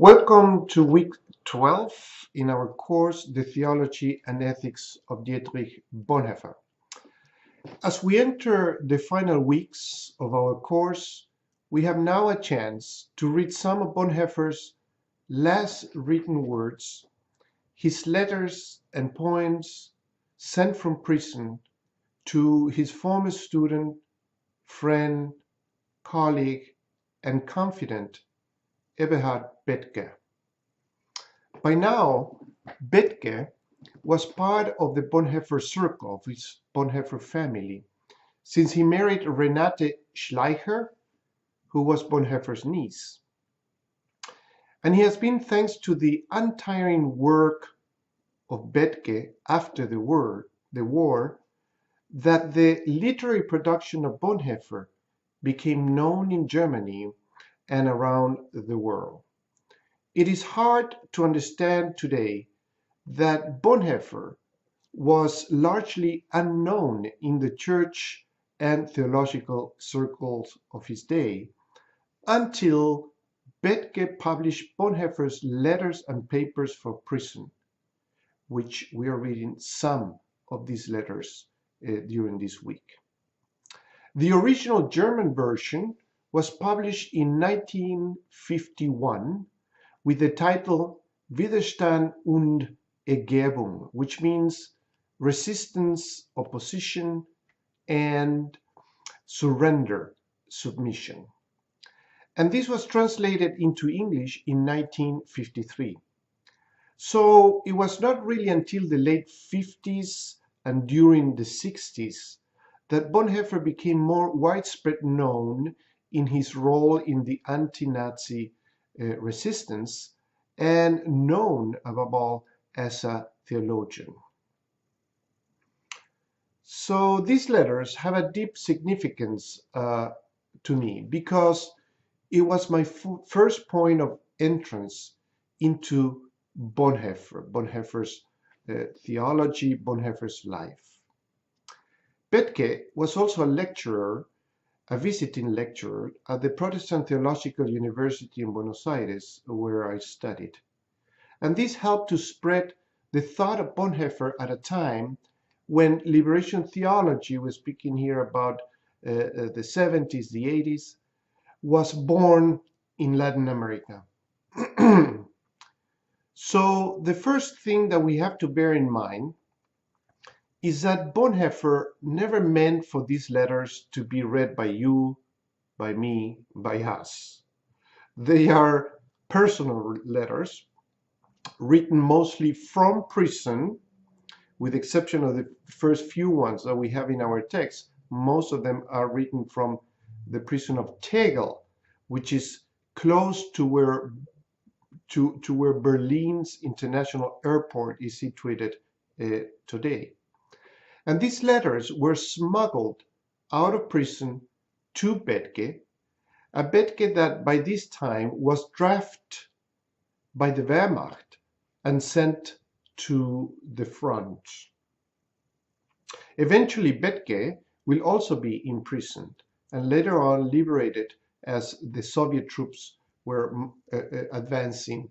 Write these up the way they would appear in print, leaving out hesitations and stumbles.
Welcome to week 12 in our course, The Theology and Ethics of Dietrich Bonhoeffer. As we enter the final weeks of our course, we have now a chance to read some of Bonhoeffer's last written words, his letters and poems sent from prison to his former student, friend, colleague, and confidant, Eberhard Bethge. By now, Bethge was part of the Bonhoeffer circle, of his Bonhoeffer family, since he married Renate Schleicher, who was Bonhoeffer's niece. And he has been, thanks to the untiring work of Bethge after the war, that the literary production of Bonhoeffer became known in Germany and around the world. It is hard to understand today that Bonhoeffer was largely unknown in the church and theological circles of his day until Bethge published Bonhoeffer's letters and papers for prison, which we are reading some of these letters during this week. The original German version was published in 1951 with the title Widerstand und Ergebung, which means resistance, opposition, and surrender, submission. And this was translated into English in 1953. So it was not really until the late 50s and during the 60s that Bonhoeffer became more widespread known in his role in the anti-Nazi resistance and known above all as a theologian. So these letters have a deep significance to me because it was my first point of entrance into Bonhoeffer's theology, Bonhoeffer's life. Bethge was also a visiting lecturer at the Protestant Theological University in Buenos Aires, where I studied. And this helped to spread the thought of Bonhoeffer at a time when liberation theology, we're speaking here about the 70s, the 80s, was born in Latin America. So the first thing that we have to bear in mind is that Bonhoeffer never meant for these letters to be read by you, by me, by us. They are personal letters written mostly from prison, with the exception of the first few ones that we have in our text. Most of them are written from the prison of Tegel, which is close to where Berlin's international airport is situated today. And these letters were smuggled out of prison to Bethge, a Bethge that by this time was drafted by the Wehrmacht and sent to the front. Eventually, Bethge will also be imprisoned and later on liberated as the Soviet troops were advancing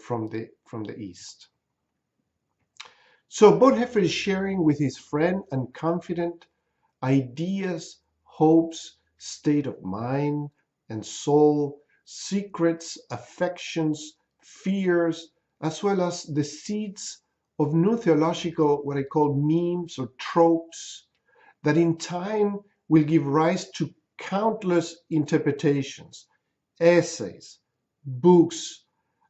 from the east. So Bonhoeffer is sharing with his friend and confidant ideas, hopes, state of mind and soul, secrets, affections, fears, as well as the seeds of new theological, what I call memes or tropes, that in time will give rise to countless interpretations, essays, books,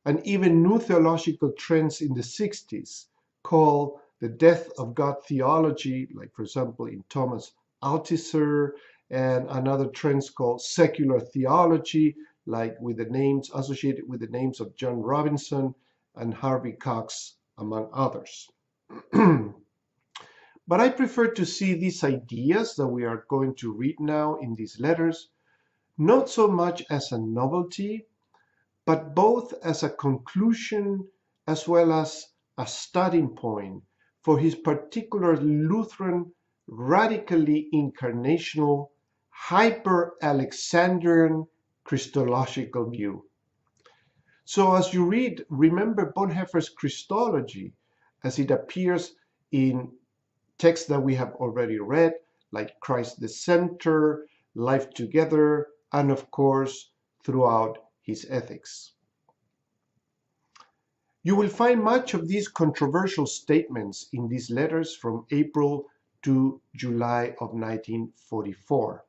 and even new theological trends in the 60s called the death of God theology, like for example in Thomas Altizer, and another trends called secular theology, like with the names associated with the names of John Robinson and Harvey Cox, among others. But I prefer to see these ideas that we are going to read now in these letters, not so much as a novelty, but both as a conclusion as well as a starting point for his particular Lutheran, radically incarnational, hyper-Alexandrian Christological view. So as you read, remember Bonhoeffer's Christology as it appears in texts that we have already read, like Christ the Center, Life Together, and of course, throughout his ethics. You will find much of these controversial statements in these letters from April to July of 1944.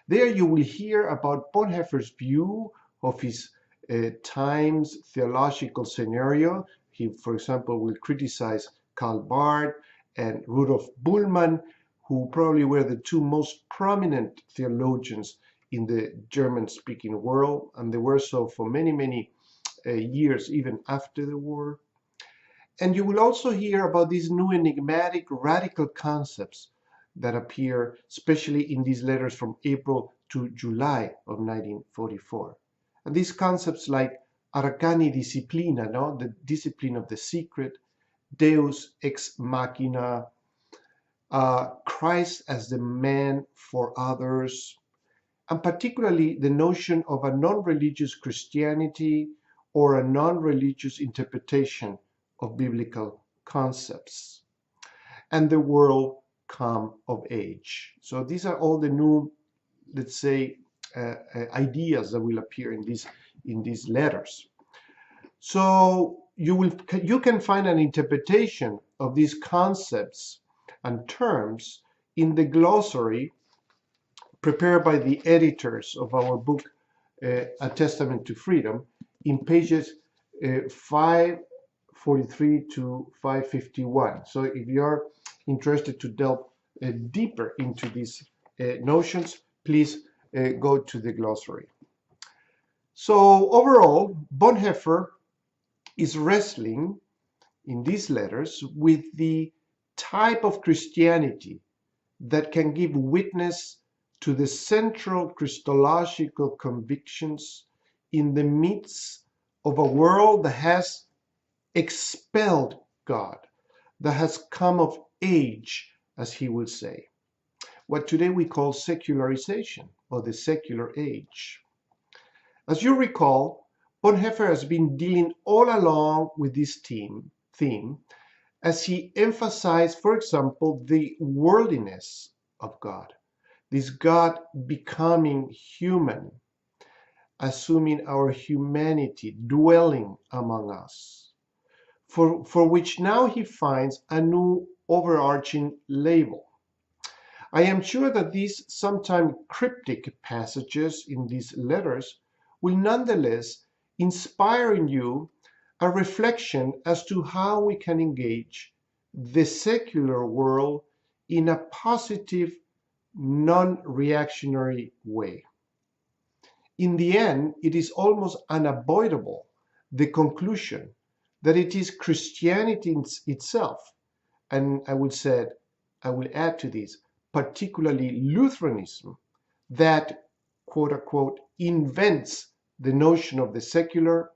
There you will hear about Bonhoeffer's view of his time's theological scenario. He, for example, will criticize Karl Barth and Rudolf Buhlmann, who probably were the two most prominent theologians in the German-speaking world, and they were so for many, many years, even after the war. And you will also hear about these new enigmatic radical concepts that appear especially in these letters from April to July of 1944. And these concepts like arcani disciplina, no? The discipline of the secret, Deus ex machina, Christ as the man for others, and particularly the notion of a non-religious Christianity or a non-religious interpretation of biblical concepts, and the world come of age. So these are all the new, let's say, ideas that will appear in these letters. So you can find an interpretation of these concepts and terms in the glossary prepared by the editors of our book, A Testament to Freedom, in pages 543 to 551. So if you're interested to delve deeper into these notions, please go to the glossary. So overall, Bonhoeffer is wrestling in these letters with the type of Christianity that can give witness to the central Christological convictions in the midst of a world that has expelled God, that has come of age, as he will say, what today we call secularization, or the secular age. As you recall, Bonhoeffer has been dealing all along with this theme as he emphasized, for example, the worldliness of God, this God becoming human, assuming our humanity, dwelling among us, for which now he finds a new overarching label. I am sure that these sometimes cryptic passages in these letters will nonetheless inspire in you a reflection as to how we can engage the secular world in a positive, non-reactionary way. In the end, it is almost unavoidable, the conclusion that it is Christianity itself, and I will add to this, particularly Lutheranism, that, quote unquote, invents the notion of the secular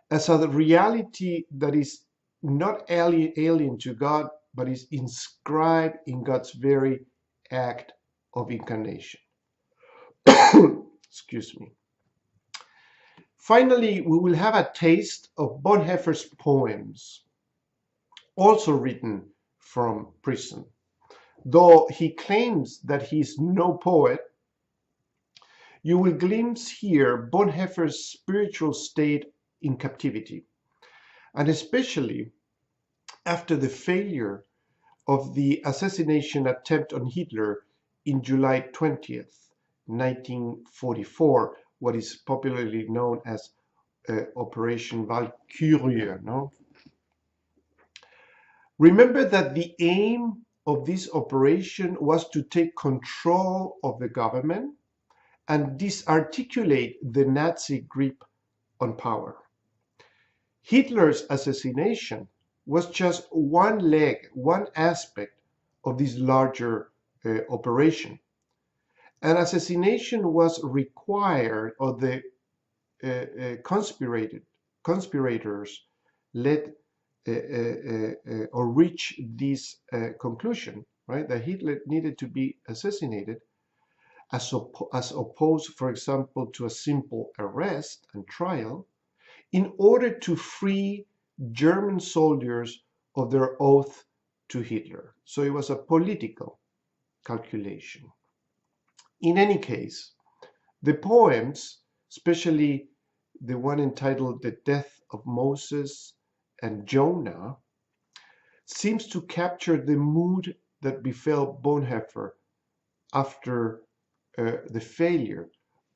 as a reality that is not alien to God, but is inscribed in God's very act of incarnation. Excuse me. Finally, we will have a taste of Bonhoeffer's poems, also written from prison. Though he claims that he is no poet, you will glimpse here Bonhoeffer's spiritual state in captivity, and especially after the failure of the assassination attempt on Hitler in July 20th, 1944, what is popularly known as Operation Valkyrie. No? Remember that the aim of this operation was to take control of the government and disarticulate the Nazi grip on power. Hitler's assassination was just one leg, one aspect of this larger operation. An assassination was required, or the conspirators led or reach this conclusion, right? That Hitler needed to be assassinated, as opposed, for example, to a simple arrest and trial. in order to free German soldiers of their oath to Hitler. So it was a political calculation. In any case, the poems, especially the one entitled The Death of Moses and Jonah, seems to capture the mood that befell Bonhoeffer after the failure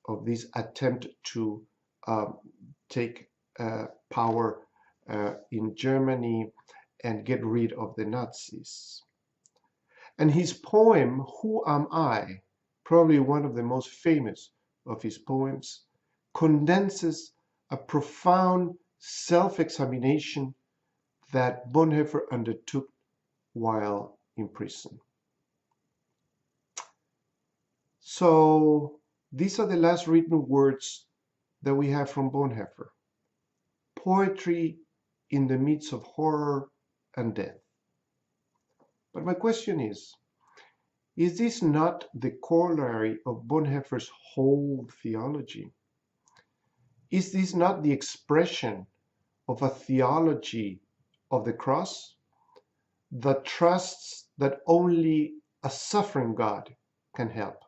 of this attempt to take power in Germany and get rid of the Nazis. And his poem, Who Am I?, probably one of the most famous of his poems, condenses a profound self-examination that Bonhoeffer undertook while in prison. So these are the last written words that we have from Bonhoeffer. Poetry in the midst of horror and death. But my question is this not the corollary of Bonhoeffer's whole theology? Is this not the expression of a theology of the cross that trusts that only a suffering God can help?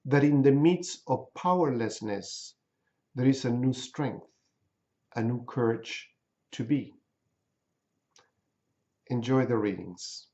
That in the midst of powerlessness, there is a new strength, a new courage to be. Enjoy the readings.